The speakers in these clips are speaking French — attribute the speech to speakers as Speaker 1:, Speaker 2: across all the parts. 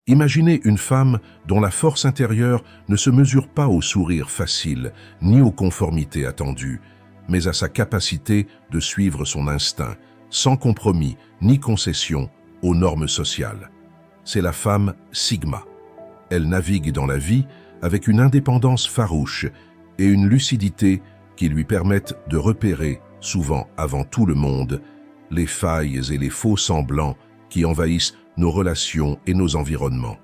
Speaker 1: Imaginez une femme dont la force intérieure ne se mesure pas au sourire facile, ni aux conformités attendues, mais à sa capacité de suivre son instinct, sans compromis ni concession aux normes sociales. C'est la femme Sigma. Elle navigue dans la vie avec une indépendance farouche et une lucidité qui lui permettent de repérer, souvent avant tout le monde, les failles et les faux semblants qui envahissent nos relations et nos environnements.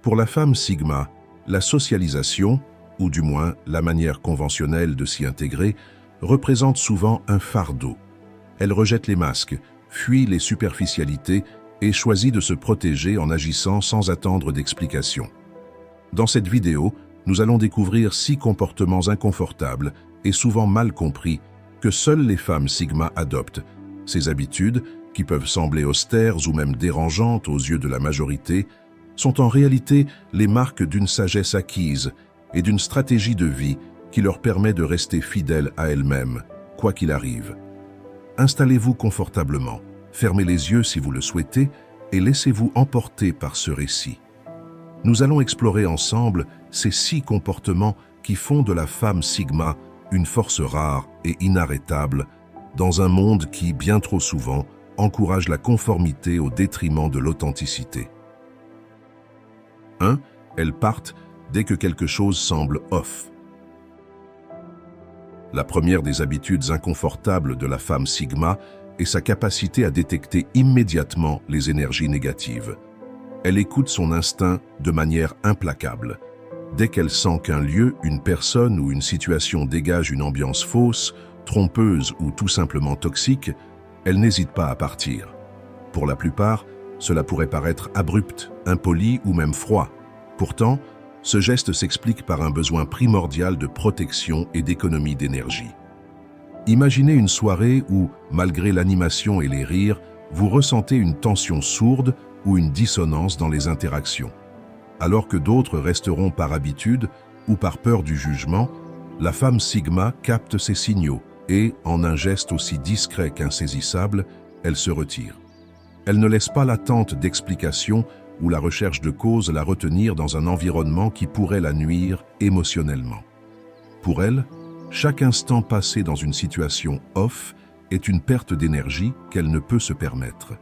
Speaker 1: Pour la femme Sigma, la socialisation, ou du moins la manière conventionnelle de s'y intégrer, représente souvent un fardeau. Elle rejette les masques, fuit les superficialités et choisit de se protéger en agissant sans attendre d'explications. Dans cette vidéo, nous allons découvrir 6 comportements inconfortables et souvent mal compris que seules les femmes Sigma adoptent. Ces habitudes, qui peuvent sembler austères ou même dérangeantes aux yeux de la majorité, sont en réalité les marques d'une sagesse acquise et d'une stratégie de vie qui leur permet de rester fidèles à elles-mêmes, quoi qu'il arrive. Installez-vous confortablement, fermez les yeux si vous le souhaitez et laissez-vous emporter par ce récit. Nous allons explorer ensemble ces 6 comportements qui font de la femme Sigma une force rare et inarrêtable dans un monde qui, bien trop souvent, encourage la conformité au détriment de l'authenticité. 1. Elles partent dès que quelque chose semble off. La première des habitudes inconfortables de la femme Sigma est sa capacité à détecter immédiatement les énergies négatives. Elle écoute son instinct de manière implacable. Dès qu'elle sent qu'un lieu, une personne ou une situation dégage une ambiance fausse, trompeuse ou tout simplement toxique, elle n'hésite pas à partir. Pour la plupart, cela pourrait paraître abrupt, impoli ou même froid. Pourtant, ce geste s'explique par un besoin primordial de protection et d'économie d'énergie. Imaginez une soirée où, malgré l'animation et les rires, vous ressentez une tension sourde ou une dissonance dans les interactions. Alors que d'autres resteront par habitude ou par peur du jugement, la femme Sigma capte ces signaux et, en un geste aussi discret qu'insaisissable, elle se retire. Elle ne laisse pas l'attente d'explications ou la recherche de causes la retenir dans un environnement qui pourrait la nuire émotionnellement. Pour elle, chaque instant passé dans une situation off est une perte d'énergie qu'elle ne peut se permettre.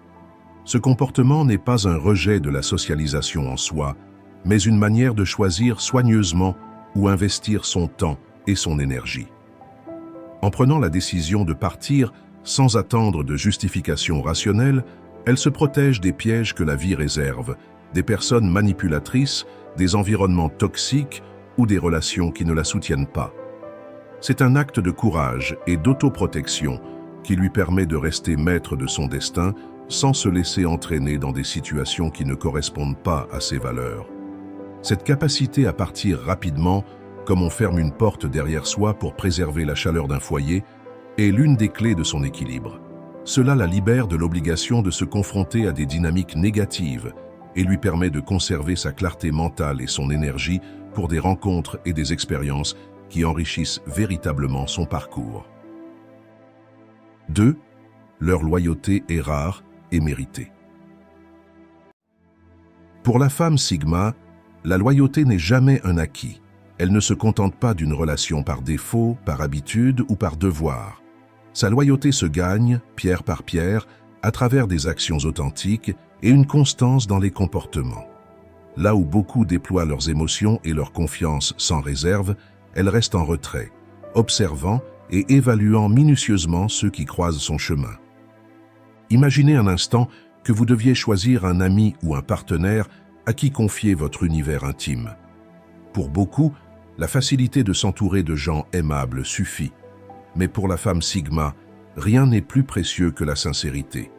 Speaker 1: Ce comportement n'est pas un rejet de la socialisation en soi, mais une manière de choisir soigneusement où investir son temps et son énergie. En prenant la décision de partir sans attendre de justification rationnelle, elle se protège des pièges que la vie réserve, des personnes manipulatrices, des environnements toxiques ou des relations qui ne la soutiennent pas. C'est un acte de courage et d'autoprotection qui lui permet de rester maître de son destin sans se laisser entraîner dans des situations qui ne correspondent pas à ses valeurs. Cette capacité à partir rapidement, comme on ferme une porte derrière soi pour préserver la chaleur d'un foyer, est l'une des clés de son équilibre. Cela la libère de l'obligation de se confronter à des dynamiques négatives et lui permet de conserver sa clarté mentale et son énergie pour des rencontres et des expériences qui enrichissent véritablement son parcours. 2. Leur loyauté est rare et méritée. Pour la femme Sigma, la loyauté n'est jamais un acquis. Elle ne se contente pas d'une relation par défaut, par habitude ou par devoir. Sa loyauté se gagne, pierre par pierre, à travers des actions authentiques et une constance dans les comportements. Là où beaucoup déploient leurs émotions et leur confiance sans réserve, elle reste en retrait, observant et évaluant minutieusement ceux qui croisent son chemin. Imaginez un instant que vous deviez choisir un ami ou un partenaire à qui confier votre univers intime. Pour beaucoup, la facilité de s'entourer de gens aimables suffit. Mais pour la femme Sigma, rien n'est plus précieux que la sincérité.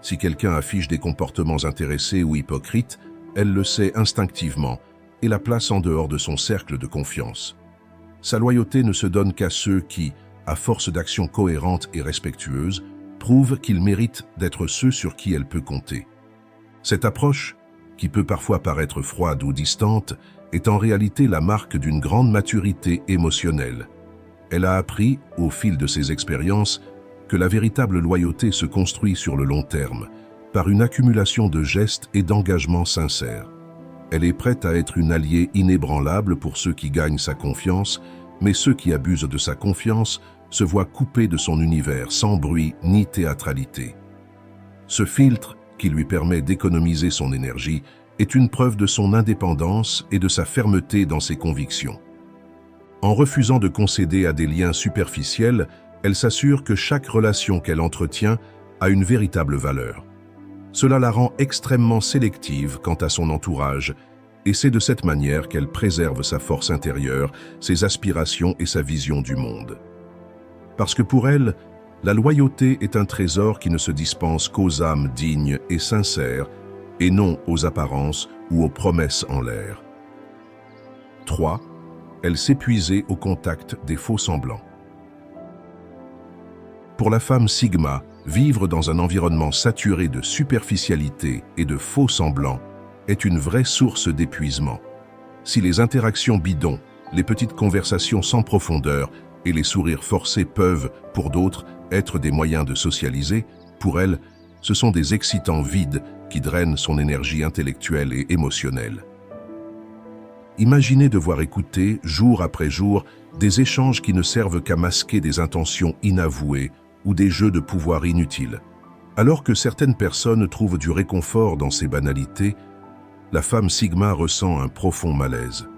Speaker 1: Si quelqu'un affiche des comportements intéressés ou hypocrites, elle le sait instinctivement et la place en dehors de son cercle de confiance. Sa loyauté ne se donne qu'à ceux qui, à force d'actions cohérentes et respectueuses, prouvent qu'ils méritent d'être ceux sur qui elle peut compter. Cette approche, qui peut parfois paraître froide ou distante, est en réalité la marque d'une grande maturité émotionnelle. Elle a appris, au fil de ses expériences, que la véritable loyauté se construit sur le long terme, par une accumulation de gestes et d'engagements sincères. Elle est prête à être une alliée inébranlable pour ceux qui gagnent sa confiance, mais ceux qui abusent de sa confiance se voient coupés de son univers sans bruit ni théâtralité. Ce filtre, qui lui permet d'économiser son énergie, est une preuve de son indépendance et de sa fermeté dans ses convictions. En refusant de concéder à des liens superficiels, elle s'assure que chaque relation qu'elle entretient a une véritable valeur. Cela la rend extrêmement sélective quant à son entourage, et c'est de cette manière qu'elle préserve sa force intérieure, ses aspirations et sa vision du monde. Parce que pour elle, la loyauté est un trésor qui ne se dispense qu'aux âmes dignes et sincères, et non aux apparences ou aux promesses en l'air. 3. Elle s'épuisait au contact des faux-semblants. Pour la femme Sigma, vivre dans un environnement saturé de superficialité et de faux-semblants est une vraie source d'épuisement. Si les interactions bidons, les petites conversations sans profondeur et les sourires forcés peuvent, pour d'autres, être des moyens de socialiser, pour elle, ce sont des excitants vides qui drainent son énergie intellectuelle et émotionnelle. Imaginez devoir écouter, jour après jour, des échanges qui ne servent qu'à masquer des intentions inavouées ou des jeux de pouvoir inutiles. Alors que certaines personnes trouvent du réconfort dans ces banalités, la femme Sigma ressent un profond malaise.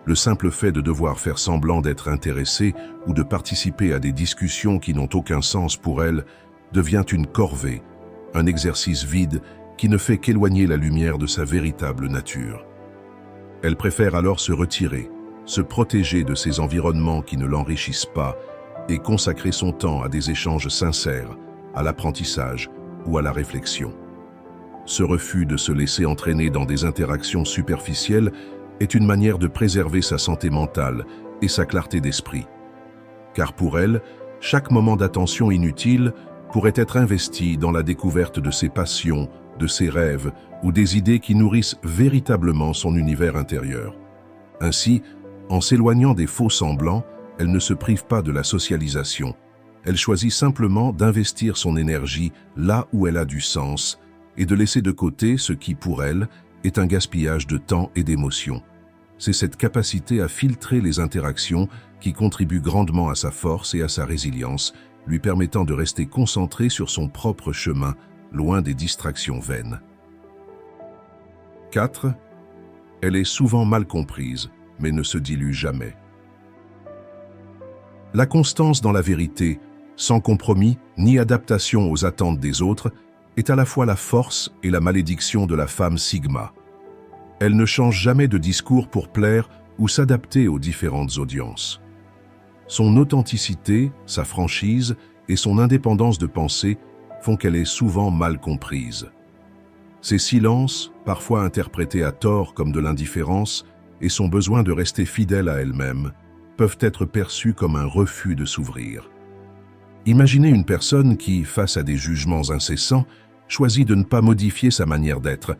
Speaker 1: Le simple fait de devoir faire semblant d'être intéressée ou de participer à des discussions qui n'ont aucun sens pour elle devient une corvée, un exercice vide qui ne fait qu'éloigner la lumière de sa véritable nature. Elle préfère alors se retirer, se protéger de ces environnements qui ne l'enrichissent pas et consacrer son temps à des échanges sincères, à l'apprentissage ou à la réflexion. Ce refus de se laisser entraîner dans des interactions superficielles est une manière de préserver sa santé mentale et sa clarté d'esprit. Car pour elle, chaque moment d'attention inutile pourrait être investi dans la découverte de ses passions, de ses rêves ou des idées qui nourrissent véritablement son univers intérieur. Ainsi, en s'éloignant des faux semblants, elle ne se prive pas de la socialisation. Elle choisit simplement d'investir son énergie là où elle a du sens et de laisser de côté ce qui, pour elle, est un gaspillage de temps et d'émotions. C'est cette capacité à filtrer les interactions qui contribue grandement à sa force et à sa résilience, lui permettant de rester concentrée sur son propre chemin, loin des distractions vaines. 4. Elle est souvent mal comprise, mais ne se dilue jamais. La constance dans la vérité, sans compromis ni adaptation aux attentes des autres, est à la fois la force et la malédiction de la femme Sigma. Elle ne change jamais de discours pour plaire ou s'adapter aux différentes audiences. Son authenticité, sa franchise et son indépendance de pensée font qu'elle est souvent mal comprise. Ses silences, parfois interprétés à tort comme de l'indifférence, et son besoin de rester fidèle à elle-même, peuvent être perçus comme un refus de s'ouvrir. Imaginez une personne qui, face à des jugements incessants, choisit de ne pas modifier sa manière d'être,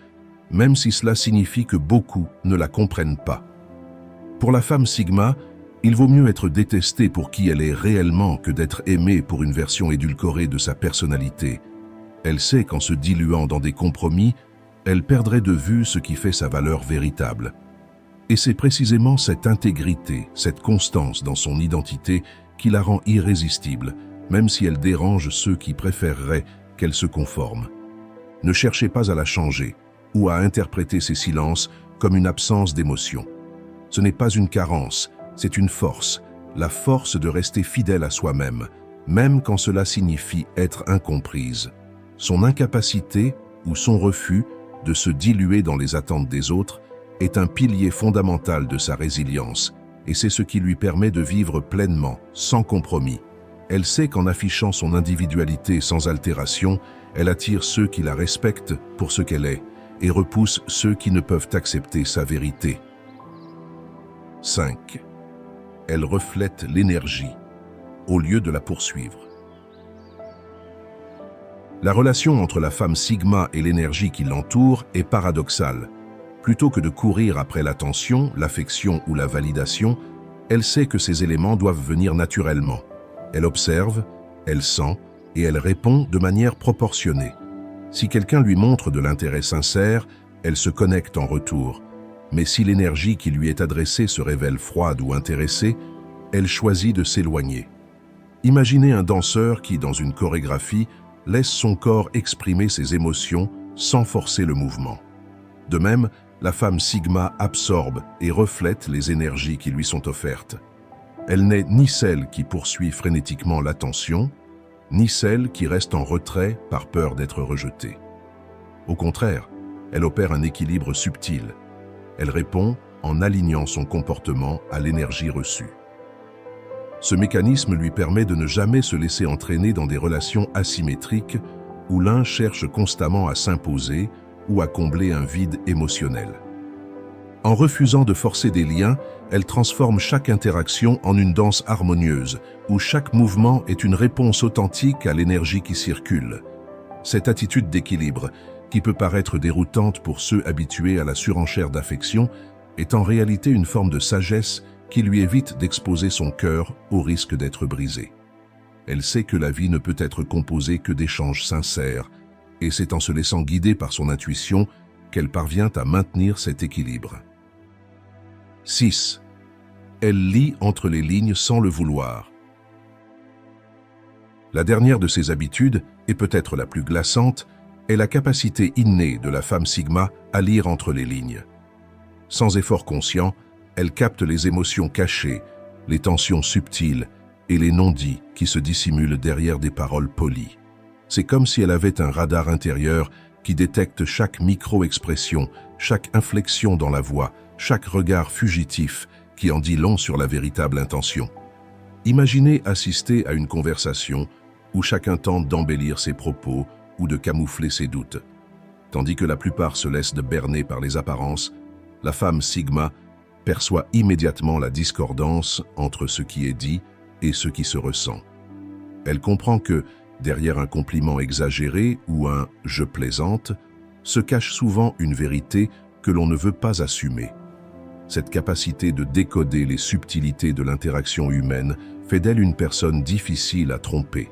Speaker 1: même si cela signifie que beaucoup ne la comprennent pas. Pour la femme Sigma, il vaut mieux être détestée pour qui elle est réellement que d'être aimée pour une version édulcorée de sa personnalité. Elle sait qu'en se diluant dans des compromis, elle perdrait de vue ce qui fait sa valeur véritable. Et c'est précisément cette intégrité, cette constance dans son identité qui la rend irrésistible, même si elle dérange ceux qui préféreraient qu'elle se conforme. Ne cherchez pas à la changer ou à interpréter ses silences comme une absence d'émotion. Ce n'est pas une carence, c'est une force, la force de rester fidèle à soi-même, même quand cela signifie être incomprise. Son incapacité ou son refus de se diluer dans les attentes des autres est un pilier fondamental de sa résilience, et c'est ce qui lui permet de vivre pleinement, sans compromis. Elle sait qu'en affichant son individualité sans altération, elle attire ceux qui la respectent pour ce qu'elle est, et repousse ceux qui ne peuvent accepter sa vérité. 5. Elle reflète l'énergie, au lieu de la poursuivre. La relation entre la femme Sigma et l'énergie qui l'entoure est paradoxale. Plutôt que de courir après l'attention, l'affection ou la validation, elle sait que ces éléments doivent venir naturellement. Elle observe, elle sent et elle répond de manière proportionnée. Si quelqu'un lui montre de l'intérêt sincère, elle se connecte en retour. Mais si l'énergie qui lui est adressée se révèle froide ou intéressée, elle choisit de s'éloigner. Imaginez un danseur qui, dans une chorégraphie, laisse son corps exprimer ses émotions sans forcer le mouvement. De même, la femme Sigma absorbe et reflète les énergies qui lui sont offertes. Elle n'est ni celle qui poursuit frénétiquement l'attention, ni celle qui reste en retrait par peur d'être rejetée. Au contraire, elle opère un équilibre subtil. Elle répond en alignant son comportement à l'énergie reçue. Ce mécanisme lui permet de ne jamais se laisser entraîner dans des relations asymétriques où l'un cherche constamment à s'imposer ou à combler un vide émotionnel. En refusant de forcer des liens, elle transforme chaque interaction en une danse harmonieuse, où chaque mouvement est une réponse authentique à l'énergie qui circule. Cette attitude d'équilibre, qui peut paraître déroutante pour ceux habitués à la surenchère d'affection, est en réalité une forme de sagesse qui lui évite d'exposer son cœur au risque d'être brisé. Elle sait que la vie ne peut être composée que d'échanges sincères, et c'est en se laissant guider par son intuition qu'elle parvient à maintenir cet équilibre. 6. Elle lit entre les lignes sans le vouloir. La dernière de ses habitudes, et peut-être la plus glaçante, est la capacité innée de la femme Sigma à lire entre les lignes. Sans effort conscient, elle capte les émotions cachées, les tensions subtiles et les non-dits qui se dissimulent derrière des paroles polies. C'est comme si elle avait un radar intérieur qui détecte chaque micro-expression, chaque inflexion dans la voix, chaque regard fugitif qui en dit long sur la véritable intention. Imaginez assister à une conversation où chacun tente d'embellir ses propos ou de camoufler ses doutes. Tandis que la plupart se laissent berner par les apparences, la femme Sigma perçoit immédiatement la discordance entre ce qui est dit et ce qui se ressent. Elle comprend que, derrière un compliment exagéré ou un « je plaisante », se cache souvent une vérité que l'on ne veut pas assumer. Cette capacité de décoder les subtilités de l'interaction humaine fait d'elle une personne difficile à tromper.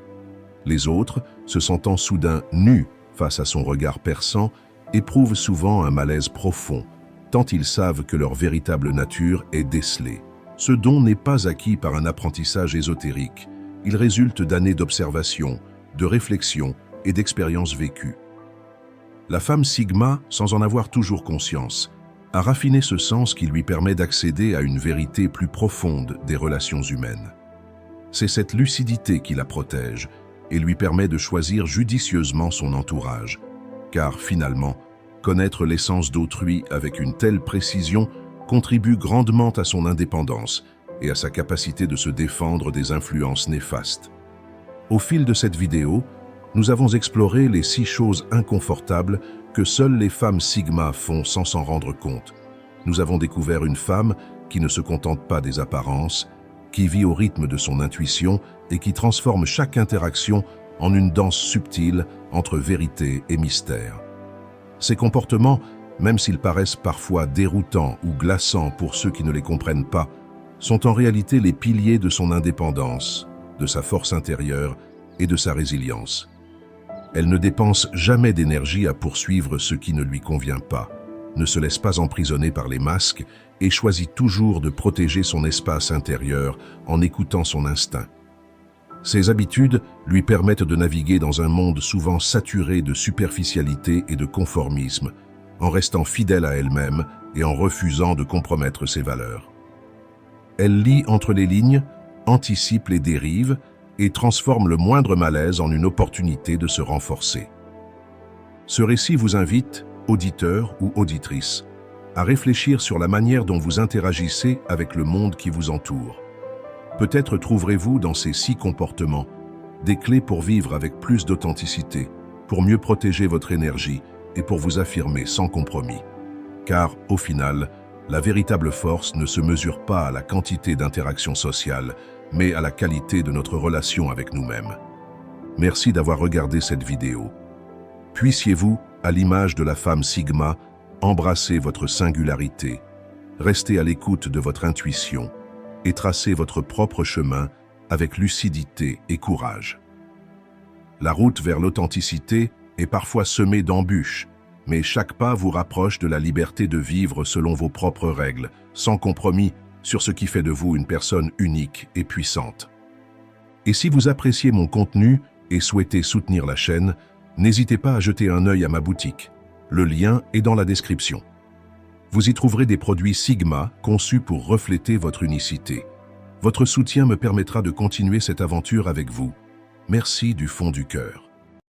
Speaker 1: Les autres, se sentant soudain nus face à son regard perçant, éprouvent souvent un malaise profond, tant ils savent que leur véritable nature est décelée. Ce don n'est pas acquis par un apprentissage ésotérique. Il résulte d'années d'observation, de réflexion et d'expériences vécues. La femme Sigma, sans en avoir toujours conscience, a raffiné ce sens qui lui permet d'accéder à une vérité plus profonde des relations humaines. C'est cette lucidité qui la protège et lui permet de choisir judicieusement son entourage, car finalement, connaître l'essence d'autrui avec une telle précision contribue grandement à son indépendance et à sa capacité de se défendre des influences néfastes. Au fil de cette vidéo, nous avons exploré les 6 choses inconfortables que seules les femmes Sigma font sans s'en rendre compte. Nous avons découvert une femme qui ne se contente pas des apparences, qui vit au rythme de son intuition et qui transforme chaque interaction en une danse subtile entre vérité et mystère. Ces comportements, même s'ils paraissent parfois déroutants ou glaçants pour ceux qui ne les comprennent pas, sont en réalité les piliers de son indépendance, de sa force intérieure et de sa résilience. Elle ne dépense jamais d'énergie à poursuivre ce qui ne lui convient pas, ne se laisse pas emprisonner par les masques et choisit toujours de protéger son espace intérieur en écoutant son instinct. Ces habitudes lui permettent de naviguer dans un monde souvent saturé de superficialité et de conformisme, en restant fidèle à elle-même et en refusant de compromettre ses valeurs. Elle lit entre les lignes, anticipe les dérives et transforme le moindre malaise en une opportunité de se renforcer. Ce récit vous invite, auditeurs ou auditrices, à réfléchir sur la manière dont vous interagissez avec le monde qui vous entoure. Peut-être trouverez-vous dans ces 6 comportements des clés pour vivre avec plus d'authenticité, pour mieux protéger votre énergie et pour vous affirmer sans compromis. Car, au final, la véritable force ne se mesure pas à la quantité d'interactions sociales, mais à la qualité de notre relation avec nous-mêmes. Merci d'avoir regardé cette vidéo. Puissiez-vous, à l'image de la femme Sigma, embrasser votre singularité, rester à l'écoute de votre intuition et tracer votre propre chemin avec lucidité et courage. La route vers l'authenticité est parfois semé d'embûches, mais chaque pas vous rapproche de la liberté de vivre selon vos propres règles, sans compromis sur ce qui fait de vous une personne unique et puissante. Et si vous appréciez mon contenu et souhaitez soutenir la chaîne, n'hésitez pas à jeter un œil à ma boutique. Le lien est dans la description. Vous y trouverez des produits Sigma conçus pour refléter votre unicité. Votre soutien me permettra de continuer cette aventure avec vous. Merci du fond du cœur.